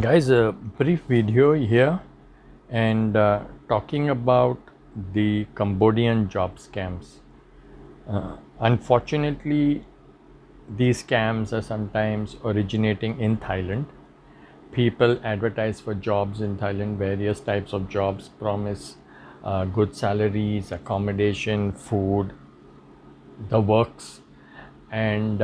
Guys, a brief video here and talking about the Cambodian job scams. Unfortunately, these scams are sometimes originating in Thailand. People advertise for jobs in Thailand, various types of jobs, promise good salaries, accommodation, food, the works, and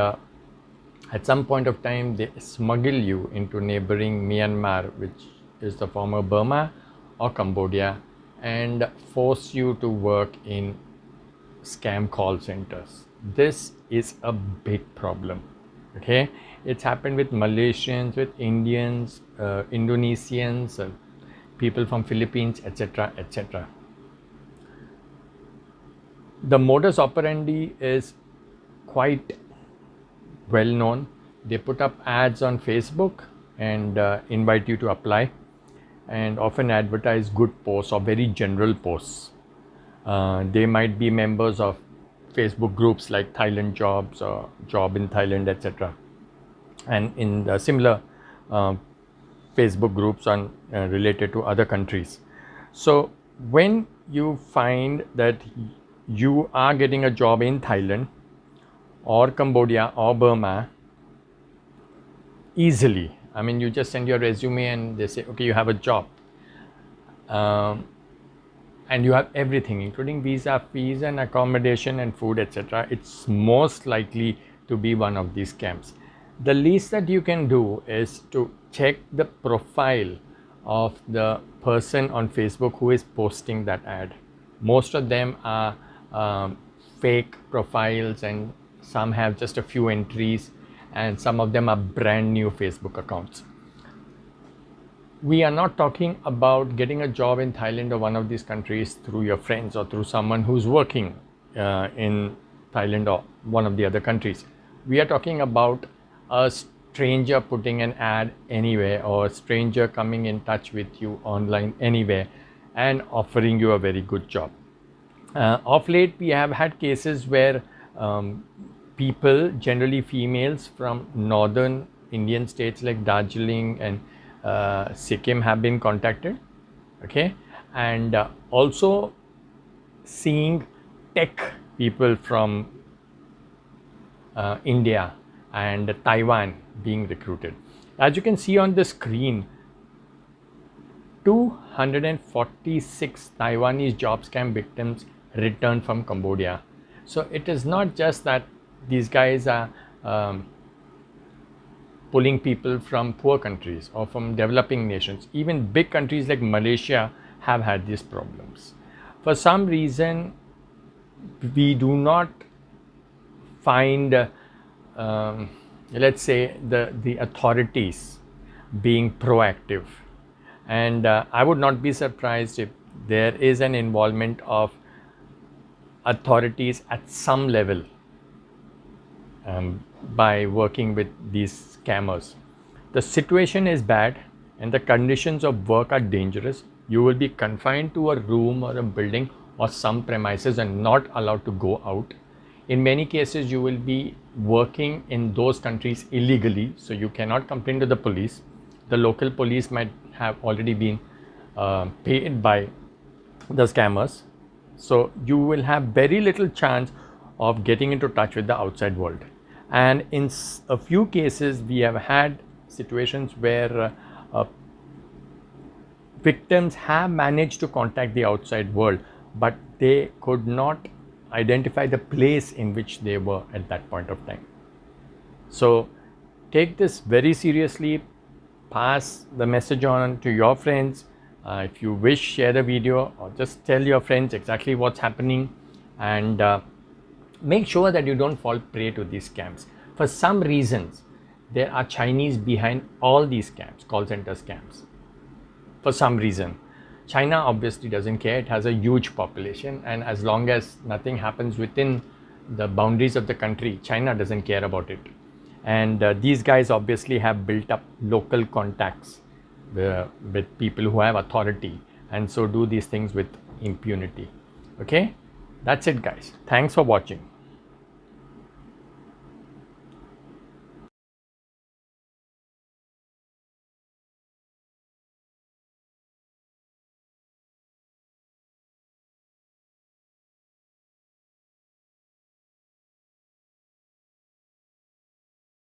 at some point of time they smuggle you into neighboring Myanmar, which is the former Burma or Cambodia, and force you to work in scam call centers. This is a big problem. Okay, it's happened with Malaysians, with Indians, Indonesians, people from Philippines, etc., etc. The modus operandi is quite well known. They put up ads on Facebook and invite you to apply, and often advertise good posts or very general posts. They might be members of Facebook groups like Thailand Jobs or Job in Thailand, etc. And in the similar Facebook groups on related to other countries. So when you find that you are getting a job in Thailand or Cambodia or Burma easily, I mean, you just send your resume and they say, okay, you have a job. And you have everything, including visa fees and accommodation and food, etc. It's most likely to be one of these scams. The least that you can do is to check the profile of the person on Facebook who is posting that ad. Most of them are fake profiles, and some have just a few entries, and some of them are brand new Facebook accounts. We are not talking about getting a job in Thailand or one of these countries through your friends or through someone who's working in Thailand or one of the other countries. We are talking about a stranger putting an ad anywhere, or a stranger coming in touch with you online anywhere and offering you a very good job. Of late, we have had cases where people, generally females from northern Indian states like Darjeeling and Sikkim, have been contacted. Okay, and also seeing tech people from India and Taiwan being recruited. As you can see on the screen, 246 Taiwanese job scam victims returned from Cambodia. So it is not just that these guys are pulling people from poor countries or from developing nations. Even big countries like Malaysia have had these problems. For some reason, we do not find, let's say, the authorities being proactive. And I would not be surprised if there is an involvement of authorities at some level by working with these scammers. The situation is bad and the conditions of work are dangerous. You will be confined to a room or a building or some premises and not allowed to go out. In many cases, you will be working in those countries illegally, so you cannot complain to the police. The local police might have already been paid by the scammers. So you will have very little chance of getting into touch with the outside world. And in a few cases, we have had situations where victims have managed to contact the outside world, but they could not identify the place in which they were at that point of time. So take this very seriously. Pass the message on to your friends. If you wish, share the video or just tell your friends exactly what's happening, and make sure that you don't fall prey to these scams. For some reasons, there are Chinese behind all these scams, call center scams. For some reason, China obviously doesn't care. It has a huge population, and as long as nothing happens within the boundaries of the country, China doesn't care about it. And these guys obviously have built up local contacts with people who have authority, and so do these things with impunity. Okay, that's it, guys. Thanks for watching.